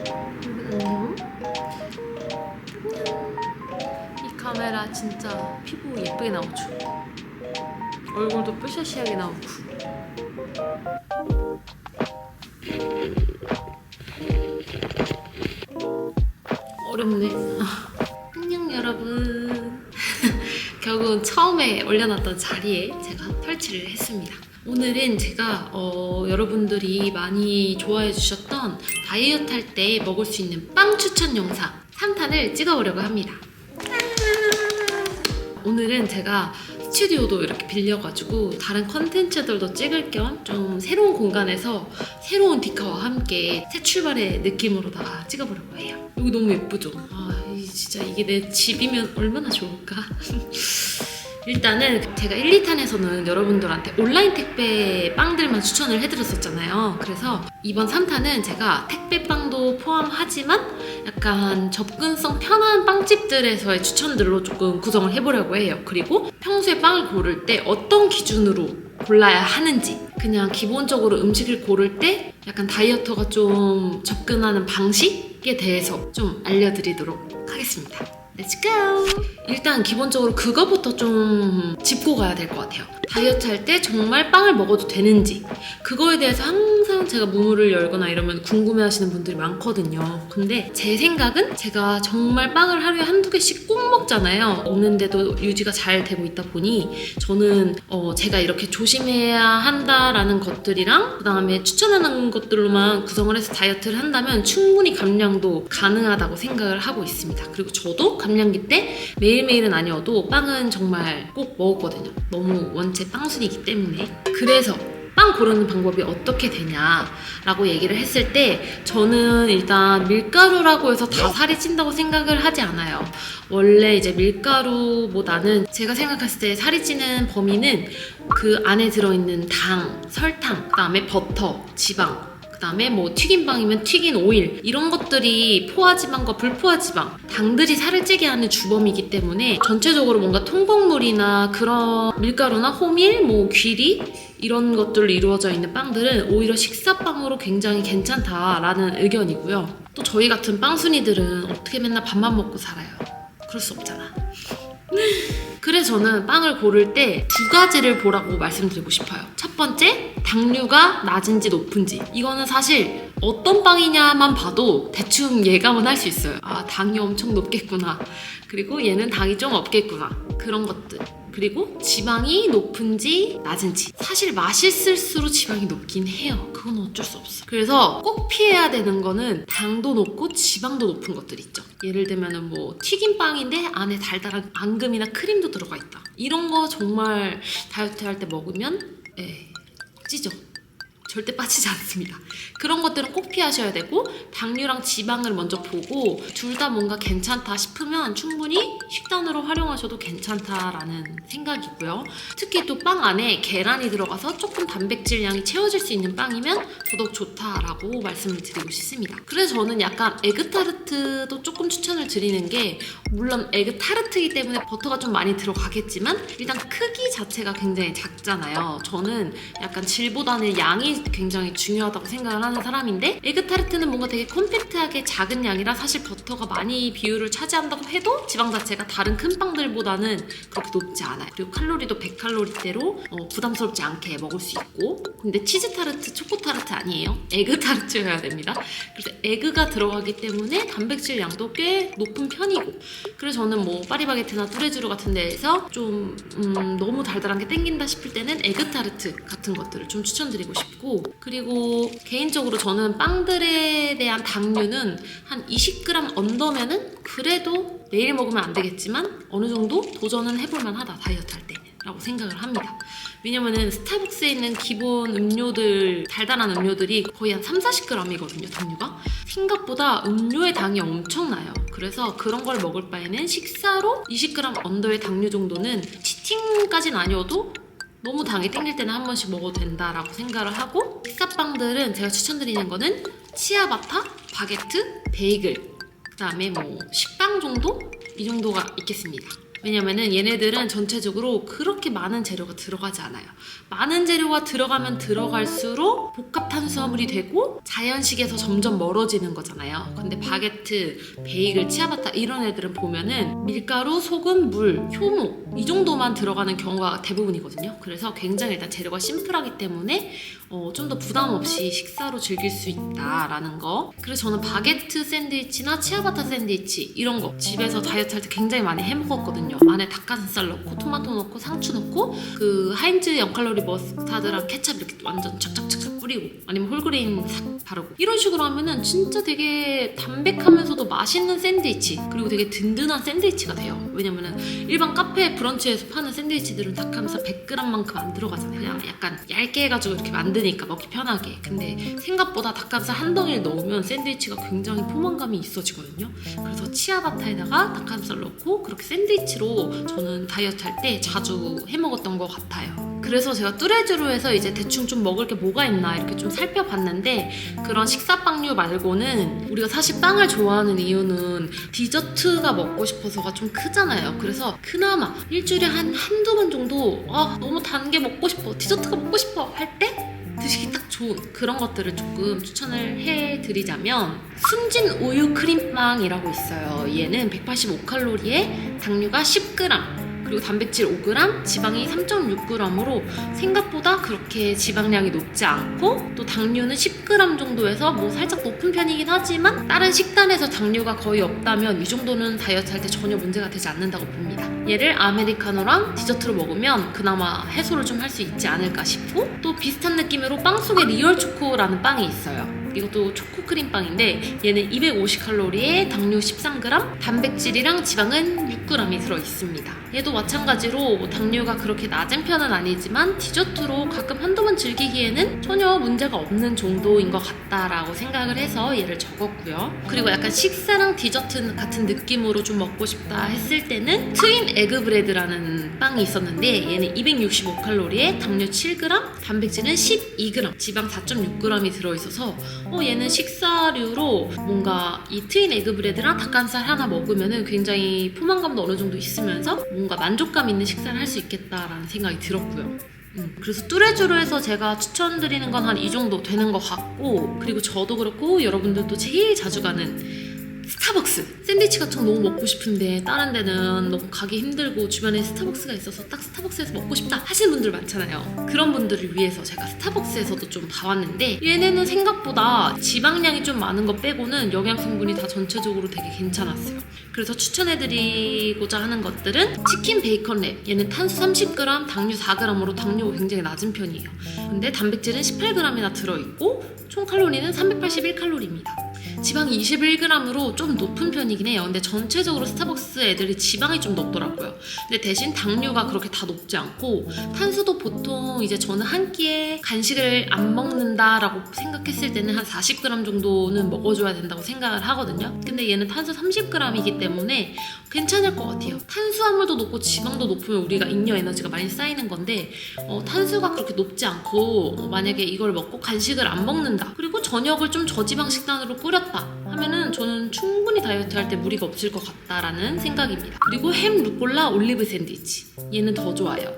안녕. 이 카메라 진짜 피부 예쁘게 나오죠? 얼굴도 뽀샤시하게 나오고. 어렵네. 안녕 여러분. 결국은 처음에 올려놨던 자리에 제가 설치를 했습니다. 오늘은 제가 여러분들이 많이 좋아해 주셨던 다이어트 할 때 먹을 수 있는 빵 추천 영상 3탄을 찍어보려고 합니다. 오늘은 제가 스튜디오도 이렇게 빌려가지고 다른 컨텐츠들도 찍을 겸 좀 새로운 공간에서 새로운 디카와 함께 새 출발의 느낌으로 다 찍어보려고 해요. 여기 너무 예쁘죠? 진짜 이게 내 집이면 얼마나 좋을까? 일단은 제가 1, 2탄에서는 여러분들한테 온라인 택배 빵들만 추천을 해드렸었잖아요. 그래서 이번 3탄은 제가 택배빵도 포함하지만 약간 접근성 편한 빵집들에서의 추천들로 조금 구성을 해보려고 해요. 그리고 평소에 빵을 고를 때 어떤 기준으로 골라야 하는지, 그냥 기본적으로 음식을 고를 때 약간 다이어터가 좀 접근하는 방식에 대해서 좀 알려드리도록 하겠습니다. Let's go! 일단 기본적으로 그거부터 좀 짚고 가야 될 것 같아요. 다이어트 할 때 정말 빵을 먹어도 되는지, 그거에 대해서 항상 제가 문을 열거나 이러면 궁금해하시는 분들이 많거든요. 근데 제 생각은 제가 정말 빵을 하루에 한두 개씩 꼭 먹잖아요. 먹는데도 유지가 잘 되고 있다 보니 저는 제가 이렇게 조심해야 한다라는 것들이랑 그 다음에 추천하는 것들로만 구성을 해서 다이어트를 한다면 충분히 감량도 가능하다고 생각을 하고 있습니다. 그리고 저도 감량기 때 매일매일은 아니어도 빵은 정말 꼭 먹었거든요. 너무 원체 빵순이기 때문에. 그래서 빵 고르는 방법이 어떻게 되냐라고 얘기를 했을 때 저는 일단 밀가루라고 해서 다 살이 찐다고 생각을 하지 않아요. 원래 이제 밀가루보다는 제가 생각했을 때 살이 찌는 범위는 그 안에 들어있는 당, 설탕, 그 다음에 버터, 지방, 그다음에 뭐 튀김빵이면 튀긴 오일, 이런 것들이 포화지방과 불포화지방, 당들이 살을 찌게 하는 주범이기 때문에 전체적으로 뭔가 통곡물이나 그런 밀가루나 호밀, 뭐 귀리 이런 것들로 이루어져 있는 빵들은 오히려 식사빵으로 굉장히 괜찮다라는 의견이고요. 또 저희 같은 빵순이들은 어떻게 맨날 밥만 먹고 살아요. 그럴 수 없잖아. 그래서 저는 빵을 고를 때 두 가지를 보라고 말씀드리고 싶어요. 첫 번째, 당류가 낮은지 높은지. 이거는 사실 어떤 빵이냐만 봐도 대충 예감은 할 수 있어요. 당이 엄청 높겠구나. 그리고 얘는 당이 좀 없겠구나. 그런 것들. 그리고 지방이 높은지 낮은지. 사실 맛있을수록 지방이 높긴 해요. 그건 어쩔 수 없어. 그래서 꼭 피해야 되는 거는 당도 높고 지방도 높은 것들 있죠. 예를 들면은 뭐 튀김빵인데 안에 달달한 앙금이나 크림도 들어가 있다. 이런 거 정말 다이어트 할 때 먹으면 찌죠. 절대 빠지지 않습니다. 그런 것들은 꼭 피하셔야 되고, 당류랑 지방을 먼저 보고 둘 다 뭔가 괜찮다 싶으면 충분히 식단으로 활용하셔도 괜찮다라는 생각이고요. 특히 또 빵 안에 계란이 들어가서 조금 단백질량이 채워질 수 있는 빵이면 더더욱 좋다라고 말씀을 드리고 싶습니다. 그래서 저는 약간 에그타르트도 조금 추천을 드리는 게, 물론 에그타르트이기 때문에 버터가 좀 많이 들어가겠지만 일단 크기 자체가 굉장히 작잖아요. 저는 약간 질보다는 양이 굉장히 중요하다고 생각을 하는 사람인데, 에그타르트는 뭔가 되게 콤팩트하게 작은 양이라 사실 버터가 많이 비율을 차지한다고 해도 지방 자체가 다른 큰 빵들보다는 그렇게 높지 않아요. 그리고 칼로리도 100칼로리대로 부담스럽지 않게 먹을 수 있고, 근데 치즈타르트, 초코타르트 아니에요. 에그타르트여야 됩니다. 그래서 에그가 들어가기 때문에 단백질 양도 꽤 높은 편이고, 그래서 저는 뭐 파리바게트나 뚜레쥬르 같은 데에서 좀 너무 달달한 게 땡긴다 싶을 때는 에그타르트 같은 것들을 좀 추천드리고 싶고, 그리고 개인적으로 저는 빵들에 대한 당류는 한 20g 언더면은 그래도 매일 먹으면 안 되겠지만 어느 정도 도전은 해볼만 하다, 다이어트 할 때 라고 생각을 합니다. 왜냐면은 스타벅스에 있는 기본 음료들, 달달한 음료들이 거의 한 30-40g이거든요, 당류가. 생각보다 음료의 당이 엄청나요. 그래서 그런 걸 먹을 바에는 식사로 20g 언더의 당류 정도는 치팅까지는 아니어도 너무 당이 땡길 때는 한 번씩 먹어도 된다라고 생각을 하고, 식사빵들은 제가 추천드리는 거는 치아바타, 바게트, 베이글, 그 다음에 뭐 식빵 정도? 이 정도가 있겠습니다. 왜냐면은 얘네들은 전체적으로 그렇게 많은 재료가 들어가지 않아요. 많은 재료가 들어가면 들어갈수록 복합 탄수화물이 되고 자연식에서 점점 멀어지는 거잖아요. 근데 바게트, 베이글, 치아바타 이런 애들은 보면은 밀가루, 소금, 물, 효모 이 정도만 들어가는 경우가 대부분이거든요. 그래서 굉장히 일단 재료가 심플하기 때문에 좀 더 부담 없이 식사로 즐길 수 있다라는 거. 그래서 저는 바게트 샌드위치나 치아바타 샌드위치 이런 거 집에서 다이어트 할 때 굉장히 많이 해 먹었거든요. 안에 닭가슴살 넣고 토마토 넣고 상추 넣고 그 하인즈 0칼로리 머스타드랑 케찹 이렇게 완전 착착착착 뿌리고 아니면 홀그레인 싹 바르고 이런 식으로 하면은 진짜 되게 담백하면서도 맛있는 샌드위치 그리고 되게 든든한 샌드위치가 돼요. 왜냐면은 일반 카페 브런치에서 파는 샌드위치들은 닭가슴살 100g만큼 안 들어가잖아요. 그냥 약간 얇게 해가지고 이렇게 만드니까 먹기 편하게. 근데 생각보다 닭가슴살 한 덩이를 넣으면 샌드위치가 굉장히 포만감이 있어지거든요. 그래서 치아바타에다가 닭가슴살 넣고 그렇게 샌드위치로 저는 다이어트 할 때 자주 해 먹었던 것 같아요. 그래서 제가 뚜레쥬르에서 이제 대충 좀 먹을 게 뭐가 있나 이렇게 좀 살펴봤는데 그런 식사빵류 말고는 우리가 사실 빵을 좋아하는 이유는 디저트가 먹고 싶어서가 좀 크잖아요. 그래서 그나마 일주일에 한두 번 정도 너무 단 게 먹고 싶어, 디저트가 먹고 싶어 할 때 드시기 딱 좋은 그런 것들을 조금 추천을 해드리자면 숨진 우유 크림빵이라고 있어요. 얘는 185칼로리에 당류가 10g 그리고 단백질 5g, 지방이 3.6g으로 생각보다 그렇게 지방량이 높지 않고 또 당류는 10g 정도에서 뭐 살짝 높은 편이긴 하지만 다른 식단에서 당류가 거의 없다면 이 정도는 다이어트 할 때 전혀 문제가 되지 않는다고 봅니다. 얘를 아메리카노랑 디저트로 먹으면 그나마 해소를 좀 할 수 있지 않을까 싶고 또 비슷한 느낌으로 빵 속에 리얼 초코라는 빵이 있어요. 이것도 초코 크림빵인데 얘는 250칼로리에 당류 13g, 단백질이랑 지방은 6g이 들어있습니다. 얘도 마찬가지로 당류가 그렇게 낮은 편은 아니지만 디저트로 가끔 한두 번 즐기기에는 전혀 문제가 없는 정도인 것 같다라고 생각을 해서 얘를 적었고요. 그리고 약간 식사랑 디저트 같은 느낌으로 좀 먹고 싶다 했을 때는 트윈 에그 브레드라는 빵이 있었는데 얘는 265칼로리에 당류 7g, 단백질은 12g, 지방 4.6g이 들어있어서 얘는 식사류로 뭔가 이 트윈 에그 브레드랑 닭가슴살 하나 먹으면은 굉장히 포만감도 어느 정도 있으면서 뭔가 만족감 있는 식사를 할 수 있겠다라는 생각이 들었고요. 그래서 뚜레쥬르에서 제가 추천드리는 건 한 이 정도 되는 것 같고 그리고 저도 그렇고 여러분들도 제일 자주 가는 스타벅스 샌드위치 같은 거 너무 먹고 싶은데 다른 데는 너무 가기 힘들고 주변에 스타벅스가 있어서 딱 스타벅스에서 먹고 싶다 하시는 분들 많잖아요. 그런 분들을 위해서 제가 스타벅스에서도 좀 봐왔는데 얘네는 생각보다 지방량이 좀 많은 거 빼고는 영양 성분이 다 전체적으로 되게 괜찮았어요. 그래서 추천해드리고자 하는 것들은 치킨 베이컨 랩 얘는 탄수 30g, 당류 4g으로 당류가 굉장히 낮은 편이에요. 근데 단백질은 18g이나 들어있고 총 칼로리는 381칼로리입니다. 지방이 21g으로 좀 높은 편이긴 해요. 근데 전체적으로 스타벅스 애들이 지방이 좀 높더라고요. 근데 대신 당류가 그렇게 다 높지 않고 탄수도 보통 이제 저는 한 끼에 간식을 안 먹는다라고 생각했을 때는 한 40g 정도는 먹어줘야 된다고 생각을 하거든요. 근데 얘는 탄수 30g이기 때문에 괜찮을 것 같아요. 탄수화물도 높고 지방도 높으면 우리가 잉여 에너지가 많이 쌓이는 건데 탄수가 그렇게 높지 않고 만약에 이걸 먹고 간식을 안 먹는다 그리고 저녁을 좀 저지방 식단으로 꾸렸다 하면은 저는 충분히 다이어트 할 때 무리가 없을 것 같다라는 생각입니다. 그리고 햄, 루꼴라, 올리브 샌드위치 얘는 더 좋아요.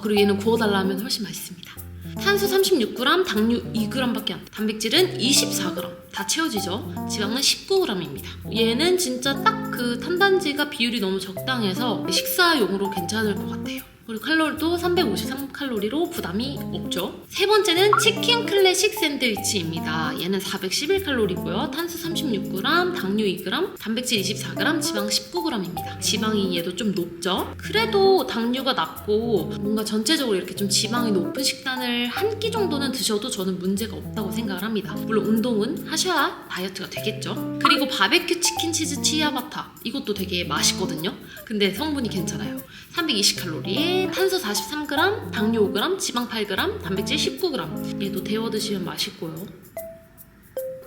그리고 얘는 구워달라 하면 훨씬 맛있습니다. 탄수 36g, 당류 2g밖에 안 돼. 단백질은 24g 다 채워지죠. 지방은 19g입니다. 얘는 진짜 딱 그 탄단지가 비율이 너무 적당해서 식사용으로 괜찮을 것 같아요. 그리고 칼로리도 353칼로리로 부담이 없죠. 세 번째는 치킨 클래식 샌드위치입니다. 얘는 411칼로리고요. 탄수 36g, 당류 2g, 단백질 24g, 지방 19g입니다. 지방이 얘도 좀 높죠. 그래도 당류가 낮고 뭔가 전체적으로 이렇게 좀 지방이 높은 식단을 한 끼 정도는 드셔도 저는 문제가 없다고 생각을 합니다. 물론 운동은 하셔야 다이어트가 되겠죠. 그리고 바베큐 치킨 치즈 치아바타 이것도 되게 맛있거든요. 근데 성분이 괜찮아요. 320칼로리에 탄수 43g, 당류 5g, 지방 8g, 단백질 19g. 얘도 데워 드시면 맛있고요.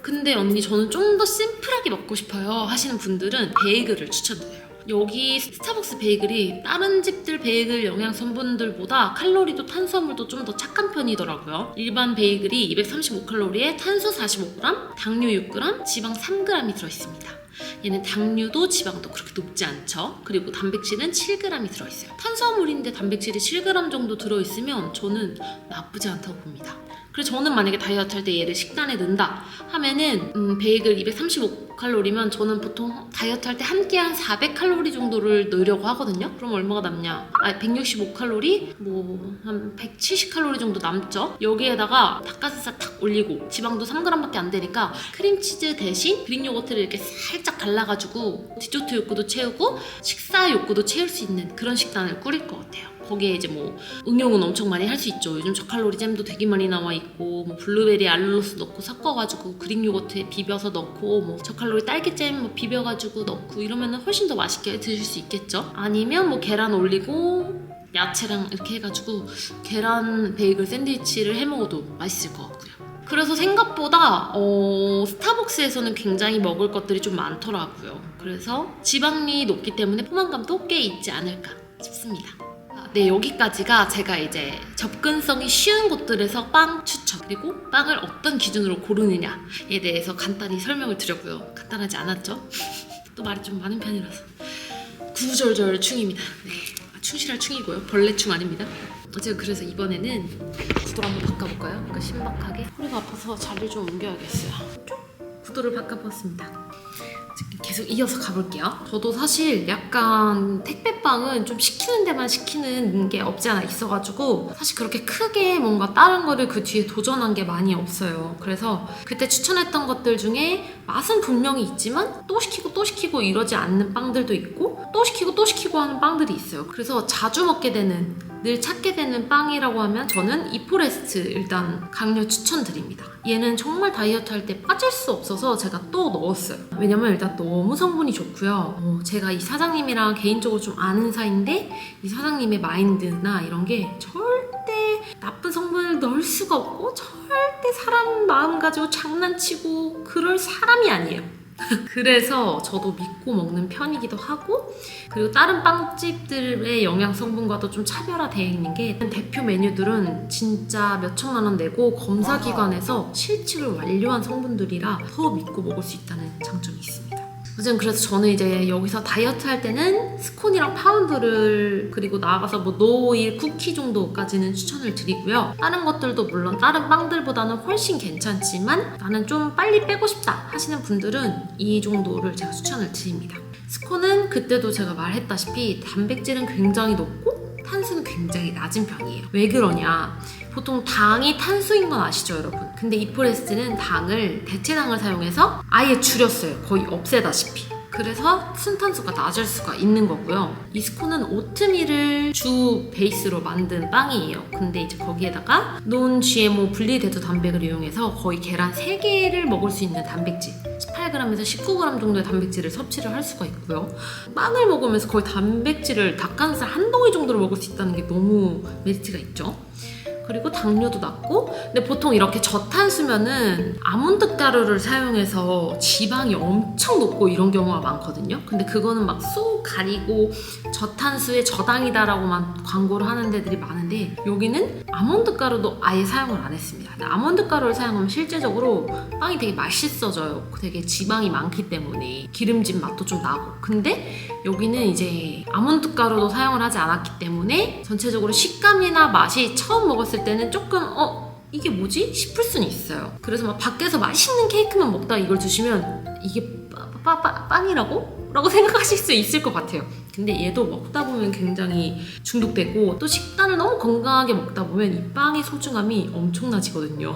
근데 언니 저는 좀 더 심플하게 먹고 싶어요 하시는 분들은 베이글을 추천드려요. 여기 스타벅스 베이글이 다른 집들 베이글 영양 성분들보다 칼로리도 탄수화물도 좀 더 착한 편이더라고요. 일반 베이글이 235칼로리에 탄수 45g, 당류 6g, 지방 3g이 들어있습니다. 얘는 당류도 지방도 그렇게 높지 않죠. 그리고 단백질은 7g이 들어있어요. 탄수화물인데 단백질이 7g 정도 들어있으면 저는 나쁘지 않다고 봅니다. 그래서 저는 만약에 다이어트 할 때 얘를 식단에 넣는다 하면은 베이글 235칼로리면 저는 보통 다이어트 할 때 한 끼에 한 400칼로리 정도를 넣으려고 하거든요. 그럼 얼마가 남냐? 165칼로리? 뭐 한 170칼로리 정도 남죠? 여기에다가 닭가슴살 탁 올리고 지방도 3g밖에 안 되니까 크림치즈 대신 그릭 요거트를 이렇게 살짝 갈라가지고 디저트 욕구도 채우고 식사 욕구도 채울 수 있는 그런 식단을 꾸릴 것 같아요. 거기에 이제 뭐 응용은 엄청 많이 할 수 있죠. 요즘 저칼로리 잼도 되게 많이 나와 있고 뭐 블루베리 알룰로스 넣고 섞어가지고 그릭 요거트에 비벼서 넣고 뭐 저칼로리 딸기잼 뭐 비벼가지고 넣고 이러면 훨씬 더 맛있게 드실 수 있겠죠. 아니면 뭐 계란 올리고 야채랑 이렇게 해가지고 계란 베이글 샌드위치를 해먹어도 맛있을 것 같고요. 그래서 생각보다 스타벅스에서는 굉장히 먹을 것들이 좀 많더라고요. 그래서 지방이 높기 때문에 포만감도 꽤 있지 않을까 싶습니다. 네, 여기까지가 제가 이제 접근성이 쉬운 곳들에서 빵 추천, 그리고 빵을 어떤 기준으로 고르느냐에 대해서 간단히 설명을 드렸고요. 간단하지 않았죠? 또 말이 좀 많은 편이라서 구구절절 충입니다. 네, 충실할 충이고요. 벌레충 아닙니다. 제가 그래서 이번에는 구도를 한번 바꿔볼까요? 그러니까 신박하게. 허리가 아파서 자리를 좀 옮겨야겠어요. 구도를 바꿔봤습니다. 계속 이어서 가볼게요. 저도 사실 약간 택배빵은 좀 시키는 데만 시키는 게 없지 않아 있어가지고 사실 그렇게 크게 뭔가 다른 거를 그 뒤에 도전한 게 많이 없어요. 그래서 그때 추천했던 것들 중에 맛은 분명히 있지만 또 시키고 이러지 않는 빵들도 있고 또 시키고 하는 빵들이 있어요. 그래서 자주 먹게 되는, 늘 찾게 되는 빵이라고 하면 저는 이포레스트 일단 강력 추천드립니다. 얘는 정말 다이어트 할 때 빠질 수 없어서 제가 또 넣었어요. 왜냐면 일단 너무 성분이 좋고요. 제가 이 사장님이랑 개인적으로 좀 아는 사이인데 이 사장님의 마인드나 이런 게 절대 나쁜 성분을 넣을 수가 없고 절대 사람 마음 가지고 장난치고 그럴 사람이 아니에요. 그래서 저도 믿고 먹는 편이기도 하고, 그리고 다른 빵집들의 영양 성분과도 좀 차별화되어 있는 게 대표 메뉴들은 진짜 몇천만 원 내고 검사기관에서 실측을 완료한 성분들이라 더 믿고 먹을 수 있다는 장점이 있습니다. 어쨌든 그래서 저는 이제 여기서 다이어트 할 때는 스콘이랑 파운드를, 그리고 나아가서 뭐 노오일 쿠키 정도까지는 추천을 드리고요. 다른 것들도 물론 다른 빵들보다는 훨씬 괜찮지만 나는 좀 빨리 빼고 싶다 하시는 분들은 이 정도를 제가 추천을 드립니다. 스콘은 그때도 제가 말했다시피 단백질은 굉장히 높고 탄수는 굉장히 낮은 편이에요. 왜 그러냐? 보통 당이 탄수인 건 아시죠, 여러분? 근데 이포레스트는 대체당을 사용해서 아예 줄였어요. 거의 없애다시피. 그래서 순탄수가 낮을 수가 있는 거고요. 이 스콘은 오트밀을 주 베이스로 만든 빵이에요. 근데 이제 거기에다가 논 GMO 분리대두 단백을 이용해서 거의 계란 3개를 먹을 수 있는 단백질, 18g에서 19g 정도의 단백질을 섭취를 할 수가 있고요. 빵을 먹으면서 거의 단백질을 닭가슴살 한 덩이 정도로 먹을 수 있다는 게 너무 메리트가 있죠. 그리고 당류도 낮고, 근데 보통 이렇게 저탄수면은 아몬드 가루를 사용해서 지방이 엄청 높고 이런 경우가 많거든요. 근데 그거는 막 쏙 가리고 저탄수의 저당이다라고만 광고를 하는 데들이 많은데 여기는 아몬드 가루도 아예 사용을 안 했습니다. 근데 아몬드 가루를 사용하면 실제적으로 빵이 되게 맛있어져요. 되게 지방이 많기 때문에 기름진 맛도 좀 나고. 근데 여기는 이제 아몬드 가루도 사용을 하지 않았기 때문에 전체적으로 식감이나 맛이 처음 먹었을 때는 조금 이게 뭐지? 싶을 수는 있어요. 그래서 막 밖에서 맛있는 케이크만 먹다가 이걸 드시면 이게 빵이라고? 라고 생각하실 수 있을 것 같아요. 근데 얘도 먹다 보면 굉장히 중독되고 또 식단을 너무 건강하게 먹다 보면 이 빵의 소중함이 엄청나지거든요.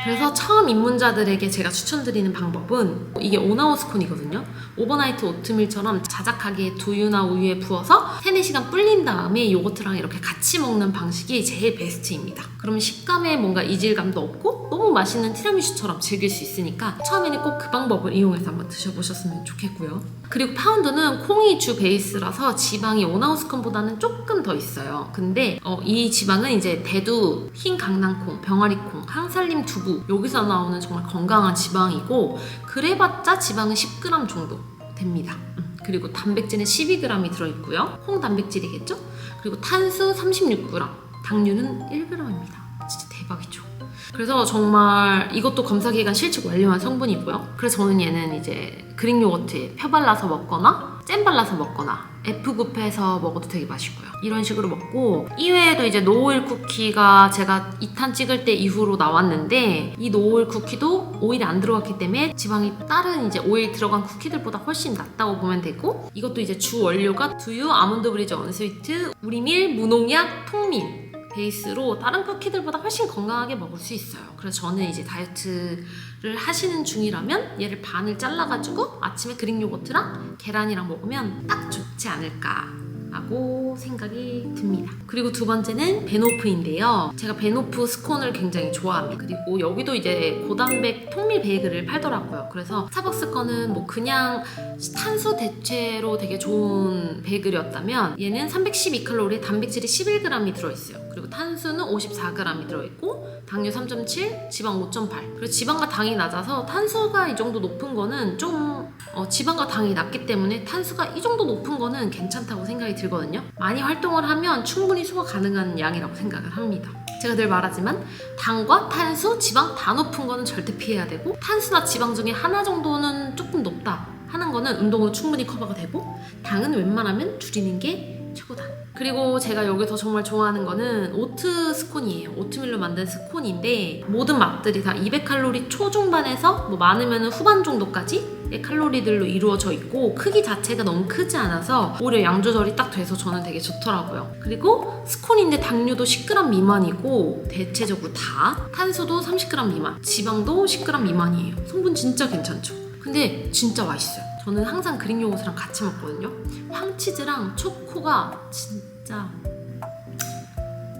그래서 처음 입문자들에게 제가 추천드리는 방법은 이게 오나오 스콘이거든요. 오버나이트 오트밀처럼 자작하게 두유나 우유에 부어서 3-4시간 불린 다음에 요거트랑 이렇게 같이 먹는 방식이 제일 베스트입니다. 그러면 식감에 뭔가 이질감도 없고 너무 맛있는 티라미슈처럼 즐길 수 있으니까 처음에는 꼭 그 방법을 이용해서 한번 드셔보셨으면 좋겠고요. 그리고 파운드는 콩이 주 베이스라서 지방이 오나오 스콘보다는 조금 더 있어요. 근데 이 지방은 이제 대두, 흰 강낭콩, 병아리콩, 항살림 두부, 여기서 나오는 정말 건강한 지방이고 그래봤자 지방은 10g 정도 됩니다. 그리고 단백질은 12g이 들어있고요. 콩 단백질이겠죠? 그리고 탄수 36g, 당류는 1g입니다. 진짜 대박이죠. 그래서 정말 이것도 검사기관 실측 완료한 성분이고요. 그래서 저는 얘는 이제 그릭 요거트에 펴 발라서 먹거나 잼 발라서 먹거나 F급해서 먹어도 되게 맛있고요. 이런 식으로 먹고, 이외에도 이제 노오일 쿠키가 제가 2탄 찍을 때 이후로 나왔는데, 이 노오일 쿠키도 오일이 안 들어갔기 때문에 지방이 다른 이제 오일 들어간 쿠키들보다 훨씬 낫다고 보면 되고, 이것도 이제 주 원료가 두유, 아몬드 브리즈 언스위트, 우리밀, 무농약, 통밀 베이스로 다른 쿠키들보다 훨씬 건강하게 먹을 수 있어요. 그래서 저는 이제 다이어트를 하시는 중이라면 얘를 반을 잘라가지고 아침에 그릭 요거트랑 계란이랑 먹으면 딱 좋지 않을까 라고 생각이 듭니다. 그리고 두 번째는 베노프인데요. 제가 베노프 스콘을 굉장히 좋아합니다. 그리고 여기도 이제 고단백 통밀 베이글을 팔더라고요. 그래서 스타벅스 거는 뭐 그냥 탄수 대체로 되게 좋은 베이글이었다면, 얘는 312칼로리에 단백질이 11g이 들어있어요. 그리고 탄수는 54g이 들어있고, 당류 3.7, 지방 5.8. 그리고 지방과 당이 낮아서 탄수가 이 정도 높은 거는 좀 지방과 당이 낮기 때문에 탄수가 이 정도 높은 거는 괜찮다고 생각이 들거든요. 많이 활동을 하면 충분히 소화 가능한 양이라고 생각을 합니다. 제가 늘 말하지만 당과 탄수, 지방 다 높은 거는 절대 피해야 되고, 탄수나 지방 중에 하나 정도는 조금 높다 하는 거는 운동으로 충분히 커버가 되고, 당은 웬만하면 줄이는 게 최고다. 그리고 제가 여기서 정말 좋아하는 거는 오트 스콘이에요. 오트밀로 만든 스콘인데 모든 맛들이 다 200칼로리 초중반에서 뭐 많으면 후반 정도까지의 칼로리들로 이루어져 있고, 크기 자체가 너무 크지 않아서 오히려 양 조절이 딱 돼서 저는 되게 좋더라고요. 그리고 스콘인데 당류도 10g 미만이고, 대체적으로 다 탄수도 30g 미만, 지방도 10g 미만이에요. 성분 진짜 괜찮죠? 근데 진짜 맛있어요. 저는 항상 그릭 요거트랑 같이 먹거든요. 황치즈랑 초코가 진짜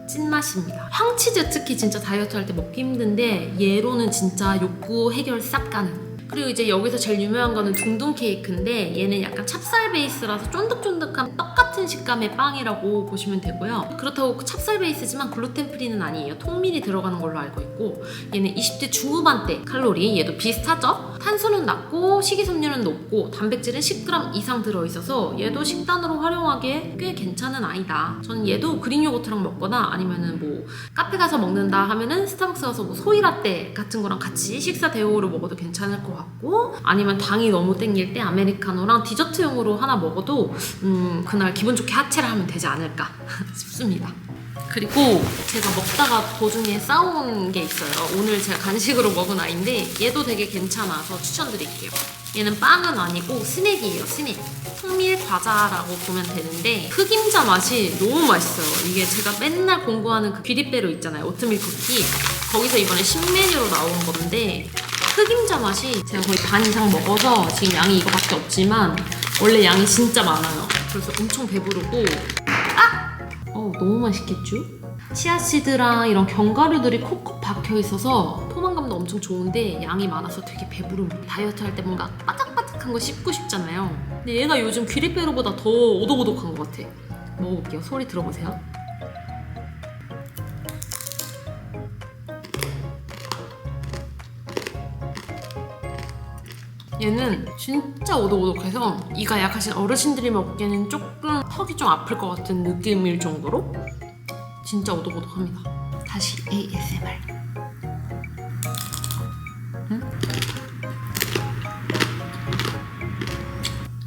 찐맛입니다. 황치즈 특히 진짜 다이어트 할 때 먹기 힘든데, 얘로는 진짜 욕구 해결 싹 가는. 그리고 이제 여기서 제일 유명한 거는 둥둥 케이크인데, 얘는 약간 찹쌀 베이스라서 쫀득쫀득한 떡 같은 식감의 빵이라고 보시면 되고요. 그렇다고 찹쌀 베이스지만 글루텐 프리는 아니에요. 통밀이 들어가는 걸로 알고 있고, 얘는 20대 중후반대 칼로리, 얘도 비슷하죠? 탄수는 낮고 식이섬유는 높고 단백질은 10g 이상 들어있어서 얘도 식단으로 활용하기에 꽤 괜찮은 아이다. 저는 얘도 그릭 요거트랑 먹거나, 아니면은 뭐 카페 가서 먹는다 하면은 스타벅스 가서 뭐 소이라떼 같은 거랑 같이 식사 대용으로 먹어도 괜찮을 것 같고, 아니면 당이 너무 땡길 때 아메리카노랑 디저트용으로 하나 먹어도 그날 기분 좋게 하체를 하면 되지 않을까 싶습니다. 그리고 제가 먹다가 도중에 싸운 게 있어요. 오늘 제가 간식으로 먹은 아이인데 얘도 되게 괜찮아서 추천드릴게요. 얘는 빵은 아니고 스낵이에요. 스낵. 통밀 과자라고 보면 되는데 흑임자 맛이 너무 맛있어요. 이게 제가 맨날 공부하는 그 귀리빼로 있잖아요. 오트밀 쿠키. 거기서 이번에 신메뉴로 나온 건데, 흑임자 맛이 제가 거의 반 이상 먹어서 지금 양이 이거밖에 없지만 원래 양이 진짜 많아요. 그래서 엄청 배부르고, 너무 맛있겠죠? 치아씨드랑 이런 견과류들이 콕콕 박혀있어서 포만감도 엄청 좋은데 양이 많아서 되게 배부릅니다. 다이어트 할 때 뭔가 바삭바삭한 거 씹고 싶잖아요. 근데 얘가 요즘 귀리빼로보다 더 오독오독한 것 같아. 먹어볼게요. 소리 들어보세요. 얘는 진짜 오독오독해서 이가 약하신 어르신들이 먹기에는 조금 턱이 좀 아플 것 같은 느낌일 정도로 진짜 오독오독합니다. 다시 ASMR.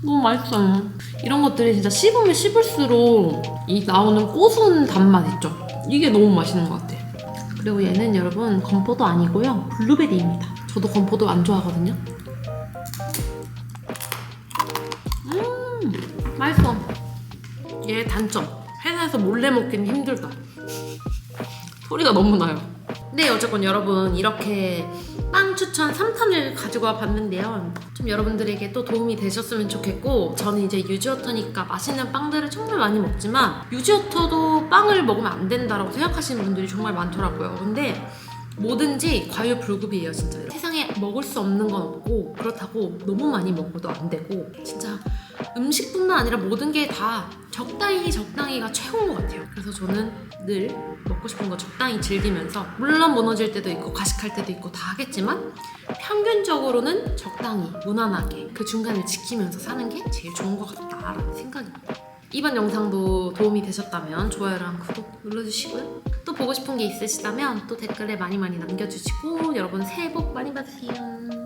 너무 맛있어요. 이런 것들이 진짜 씹으면 씹을수록 이 나오는 고소한 단맛 있죠? 이게 너무 맛있는 것 같아요. 그리고 얘는 여러분 건포도 아니고요, 블루베리입니다. 저도 건포도 안 좋아하거든요. 맛있어. 얘 단점, 회사에서 몰래 먹기는 힘들다. 소리가 너무 나요. 네, 어쨌건 여러분 이렇게 빵 추천 3탄을 가지고 와봤는데요. 좀 여러분들에게 또 도움이 되셨으면 좋겠고, 저는 이제 유지어터니까 맛있는 빵들을 정말 많이 먹지만 유지어터도 빵을 먹으면 안 된다라고 생각하시는 분들이 정말 많더라고요. 근데 뭐든지 과유불급이에요. 진짜 세상에 먹을 수 없는 건 없고, 그렇다고 너무 많이 먹어도 안 되고, 진짜 음식뿐만 아니라 모든 게 다 적당히가 최고인 것 같아요. 그래서 저는 늘 먹고 싶은 거 적당히 즐기면서, 물론 무너질 때도 있고 과식할 때도 있고 다 하겠지만 평균적으로는 적당히 무난하게 그 중간을 지키면서 사는 게 제일 좋은 것 같다라는 생각입니다. 이번 영상도 도움이 되셨다면 좋아요랑 구독 눌러주시고요. 또 보고 싶은 게 있으시다면 또 댓글에 많이 남겨주시고 여러분 새해 복 많이 받으세요.